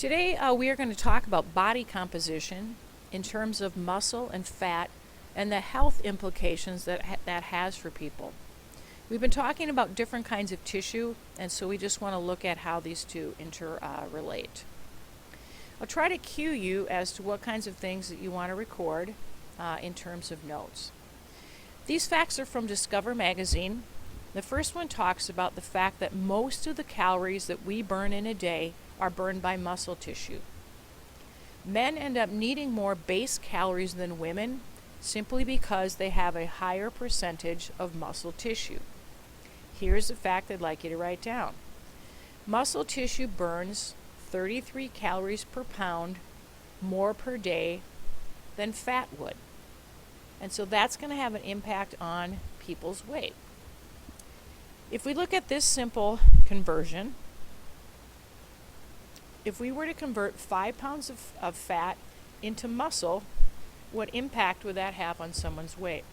Today we are going to talk about body composition in terms of muscle and fat and the health implications that has for people. We've been talking about different kinds of tissue, and so we just want to look at how these two interrelate. I'll try to cue you as to what kinds of things that you want to record in terms of notes. These facts are from Discover magazine. The first one talks about the fact that most of the calories that we burn in a day are burned by muscle tissue. Men end up needing more base calories than women simply because they have a higher percentage of muscle tissue. Here's a fact I'd like you to write down. Muscle tissue burns 33 calories per pound more per day than fat would. And so that's going to have an impact on people's weight. If we look at this simple conversion, if we were to convert 5 pounds of fat into muscle, what impact would that have on someone's weight?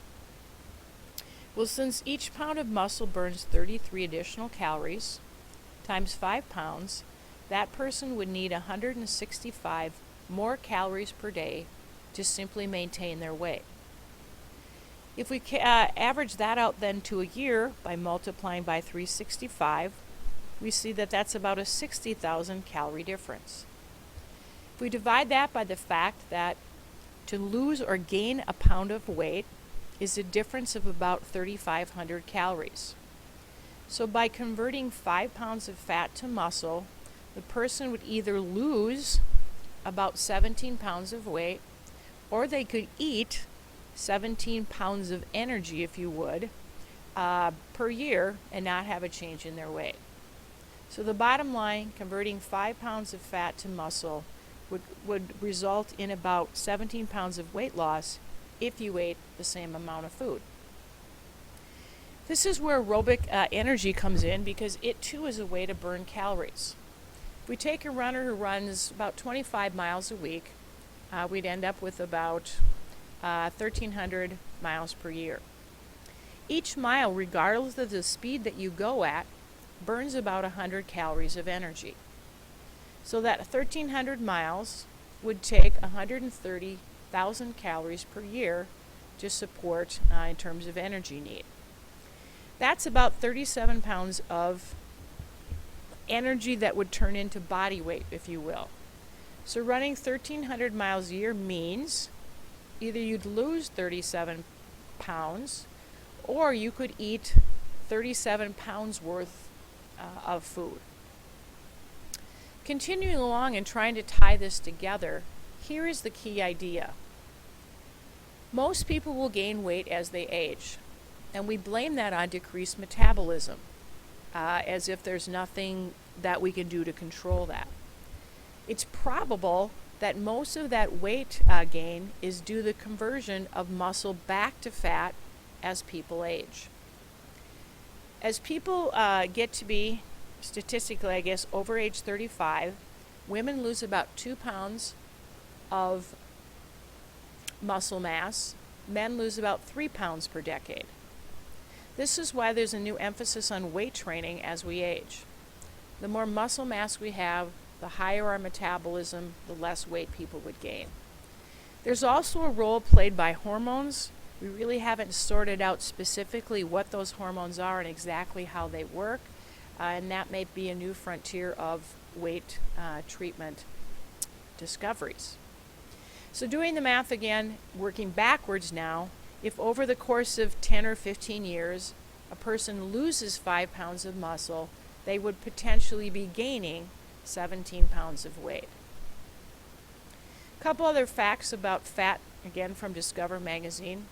Well, since each pound of muscle burns 33 additional calories times 5 pounds, that person would need 165 more calories per day to simply maintain their weight. If we average that out then to a year by multiplying by 365, we see that that's about a 60,000 calorie difference. If we divide that by the fact that to lose or gain a pound of weight is a difference of about 3,500 calories. So by converting 5 pounds of fat to muscle, the person would either lose about 17 pounds of weight, or they could eat 17 pounds of energy, if you would, per year and not have a change in their weight. So the bottom line, converting 5 pounds of fat to muscle would result in about 17 pounds of weight loss if you ate the same amount of food. This is where aerobic energy comes in, because it too is a way to burn calories. If we take a runner who runs about 25 miles a week, we'd end up with about 1,300 miles per year. Each mile, regardless of the speed that you go at, burns about 100 calories of energy. So that 1,300 miles would take 130,000 calories per year to support in terms of energy need. That's about 37 pounds of energy that would turn into body weight, if you will. So running 1,300 miles a year means either you'd lose 37 pounds or you could eat 37 pounds worth of food. Continuing along and trying to tie this together, here is the key idea. Most people will gain weight as they age, and we blame that on decreased metabolism, as if there's nothing that we can do to control that. It's probable that most of that weight gain is due to the conversion of muscle back to fat as people age. As people get to be, statistically, I guess, over age 35, women lose about 2 pounds of muscle mass. Men lose about 3 pounds per decade. This is why there's a new emphasis on weight training as we age. The more muscle mass we have, the higher our metabolism, the less weight people would gain. There's also a role played by hormones. We really haven't sorted out specifically what those hormones are and exactly how they work, and that may be a new frontier of weight treatment discoveries. So doing the math again, working backwards now, if over the course of 10 or 15 years a person loses 5 pounds of muscle, they would potentially be gaining 17 pounds of weight. A couple other facts about fat, again from Discover magazine.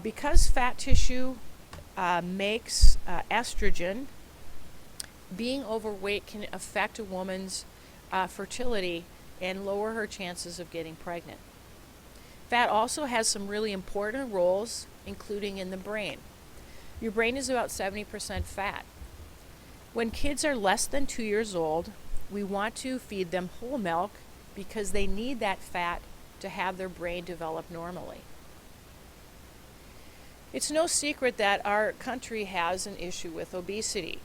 Because fat tissue makes estrogen, being overweight can affect a woman's fertility and lower her chances of getting pregnant. Fat also has some really important roles, including in the brain. Your brain is about 70% fat. When kids are less than 2 years old, we want to feed them whole milk because they need that fat to have their brain develop normally. It's no secret that our country has an issue with obesity.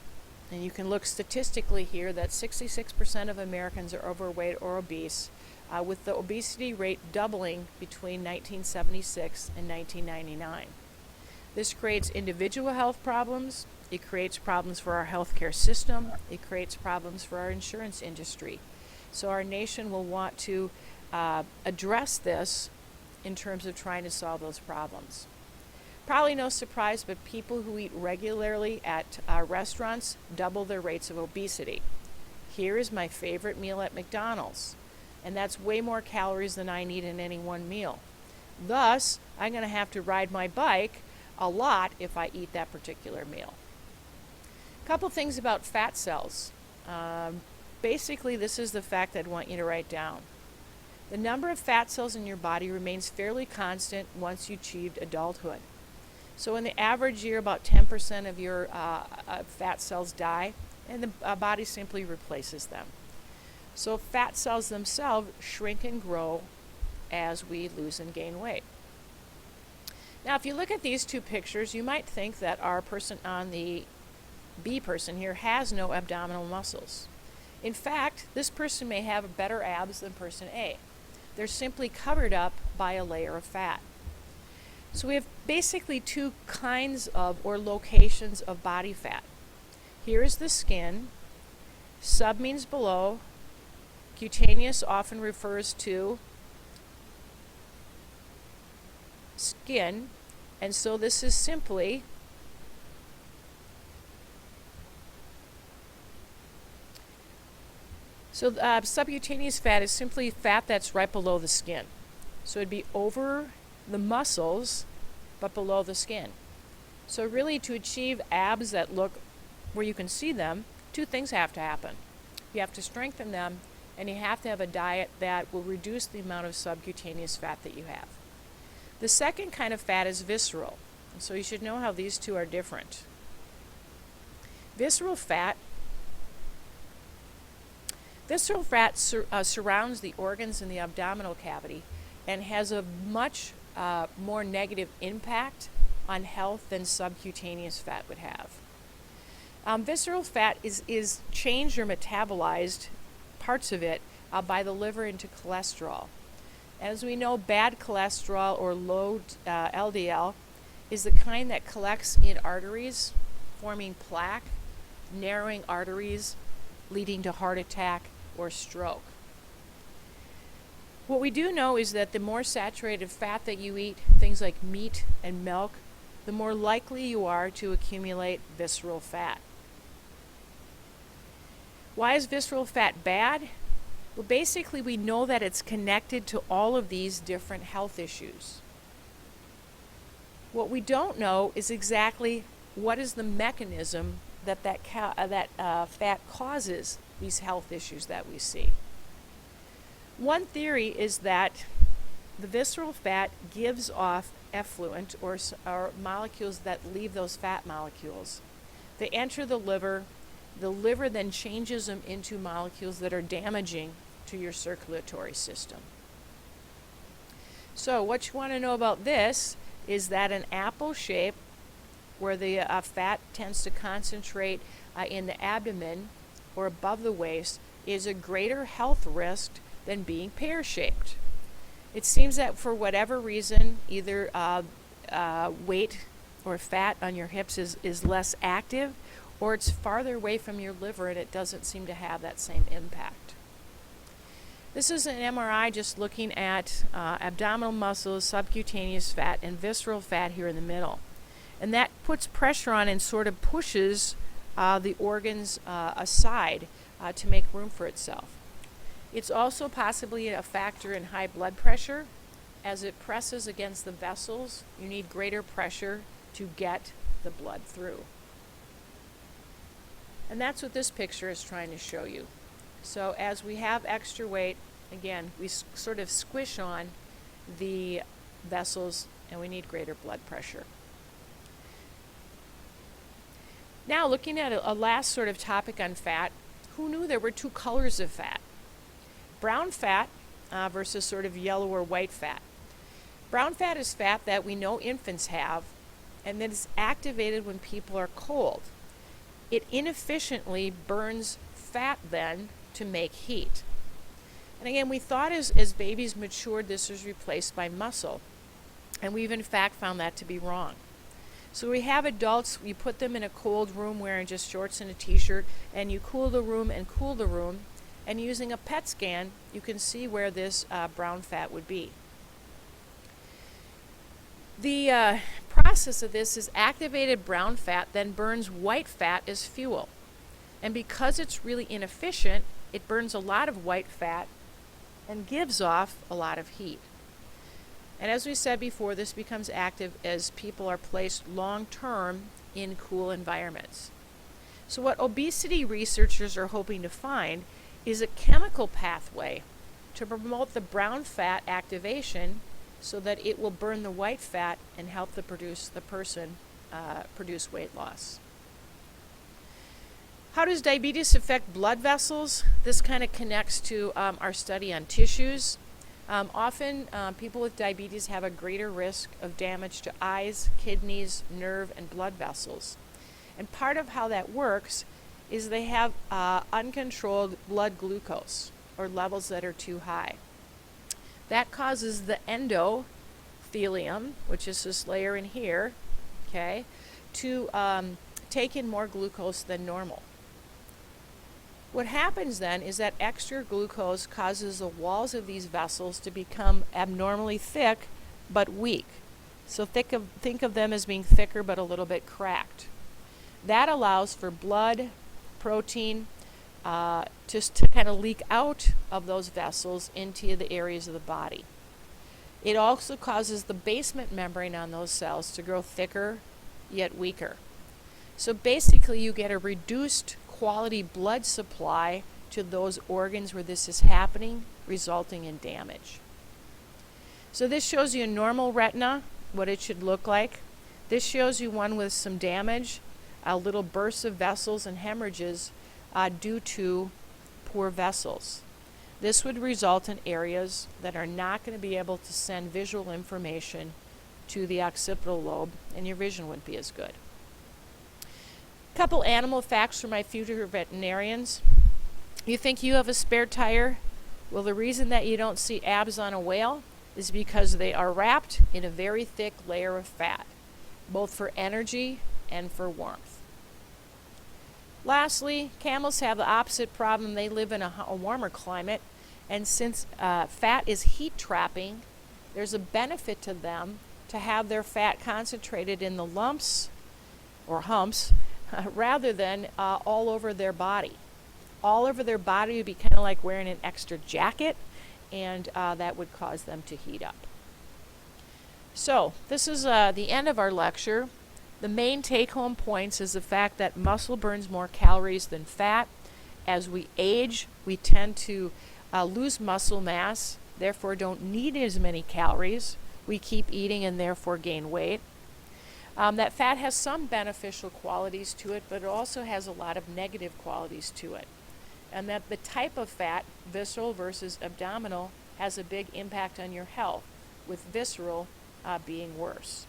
And you can look statistically here that 66% of Americans are overweight or obese, with the obesity rate doubling between 1976 and 1999. This creates individual health problems, it creates problems for our healthcare system, it creates problems for our insurance industry. So our nation will want to address this in terms of trying to solve those problems. Probably no surprise, but people who eat regularly at restaurants double their rates of obesity. Here is my favorite meal at McDonald's, and that's way more calories than I need in any one meal. Thus, I'm going to have to ride my bike a lot if I eat that particular meal. A couple things about fat cells. Basically, this is the fact I'd want you to write down. The number of fat cells in your body remains fairly constant once you achieved adulthood. So in the average year, about 10% of your fat cells die, and the body simply replaces them. So fat cells themselves shrink and grow as we lose and gain weight. Now, if you look at these two pictures, you might think that our person on the B person here has no abdominal muscles. In fact, this person may have better abs than person A. They're simply covered up by a layer of fat. So we have basically two kinds of or locations of body fat. Here is the skin. Sub means below. Cutaneous often refers to skin, and so this is simply subcutaneous fat is simply fat that's right below the skin. So it'd be over the muscles but below the skin. So really, to achieve abs that look where you can see them, two things have to happen. You have to strengthen them, and you have to have a diet that will reduce the amount of subcutaneous fat that you have. The second kind of fat is visceral, and so you should know how these two are different. Visceral fat surrounds the organs in the abdominal cavity and has a much more negative impact on health than subcutaneous fat would have. Visceral fat is changed or metabolized, parts of it, by the liver into cholesterol. As we know, bad cholesterol or low LDL is the kind that collects in arteries, forming plaque, narrowing arteries, leading to heart attack or stroke. What we do know is that the more saturated fat that you eat, things like meat and milk, the more likely you are to accumulate visceral fat. Why is visceral fat bad? Well, basically, we know that it's connected to all of these different health issues. What we don't know is exactly what is the mechanism that fat causes these health issues that we see. One theory is that the visceral fat gives off effluent or molecules that leave those fat molecules. They enter the liver then changes them into molecules that are damaging to your circulatory system. So what you want to know about this is that an apple shape, where the fat tends to concentrate in the abdomen or above the waist, is a greater health risk than being pear-shaped. It seems that for whatever reason, either weight or fat on your hips is less active, or it's farther away from your liver and it doesn't seem to have that same impact. This is an MRI just looking at abdominal muscles, subcutaneous fat, and visceral fat here in the middle. And that puts pressure on and sort of pushes the organs aside to make room for itself. It's also possibly a factor in high blood pressure. As it presses against the vessels, you need greater pressure to get the blood through. And that's what this picture is trying to show you. So as we have extra weight, again, we sort of squish on the vessels and we need greater blood pressure. Now, looking at a last sort of topic on fat, who knew there were two colors of fat? Brown fat versus sort of yellow or white fat. Brown fat is fat that we know infants have, and that is activated when people are cold. it inefficiently burns fat then to make heat. And again, we thought as babies matured, this was replaced by muscle. And we've in fact found that to be wrong. So we have adults, you put them in a cold room wearing just shorts and a t-shirt, and you cool the room, and using a PET scan, you can see where this brown fat would be. The process of this is activated brown fat then burns white fat as fuel. And because it's really inefficient, it burns a lot of white fat and gives off a lot of heat. And as we said before, this becomes active as people are placed long-term in cool environments. So what obesity researchers are hoping to find is a chemical pathway to promote the brown fat activation so that it will burn the white fat and help the person produce weight loss. How does diabetes affect blood vessels? This kind of connects to our study on tissues. Often people with diabetes have a greater risk of damage to eyes, kidneys, nerve, and blood vessels. And part of how that works is they have uncontrolled blood glucose, or levels that are too high. That causes the endothelium, which is this layer in here, okay, to take in more glucose than normal. What happens then is that extra glucose causes the walls of these vessels to become abnormally thick but weak. So think of them as being thicker but a little bit cracked. That allows for blood, protein, just to kind of leak out of those vessels into the areas of the body. It also causes the basement membrane on those cells to grow thicker yet weaker. So basically you get a reduced quality blood supply to those organs where this is happening, resulting in damage. So this shows you a normal retina, what it should look like. This shows you one with some damage, little bursts of vessels and hemorrhages due to poor vessels. This would result in areas that are not going to be able to send visual information to the occipital lobe, and your vision wouldn't be as good. Couple animal facts for my future veterinarians. You think you have a spare tire? Well, the reason that you don't see abs on a whale is because they are wrapped in a very thick layer of fat, both for energy and for warmth. Lastly, camels have the opposite problem. They live in a warmer climate, and since fat is heat trapping, there's a benefit to them to have their fat concentrated in the lumps or humps rather than all over their body. All over their body would be kind of like wearing an extra jacket, and that would cause them to heat up. So this is the end of our lecture. The main take-home points is the fact that muscle burns more calories than fat. As we age, we tend to lose muscle mass, therefore don't need as many calories. We keep eating and therefore gain weight. That fat has some beneficial qualities to it, but it also has a lot of negative qualities to it. And that the type of fat, visceral versus abdominal, has a big impact on your health, with visceral being worse.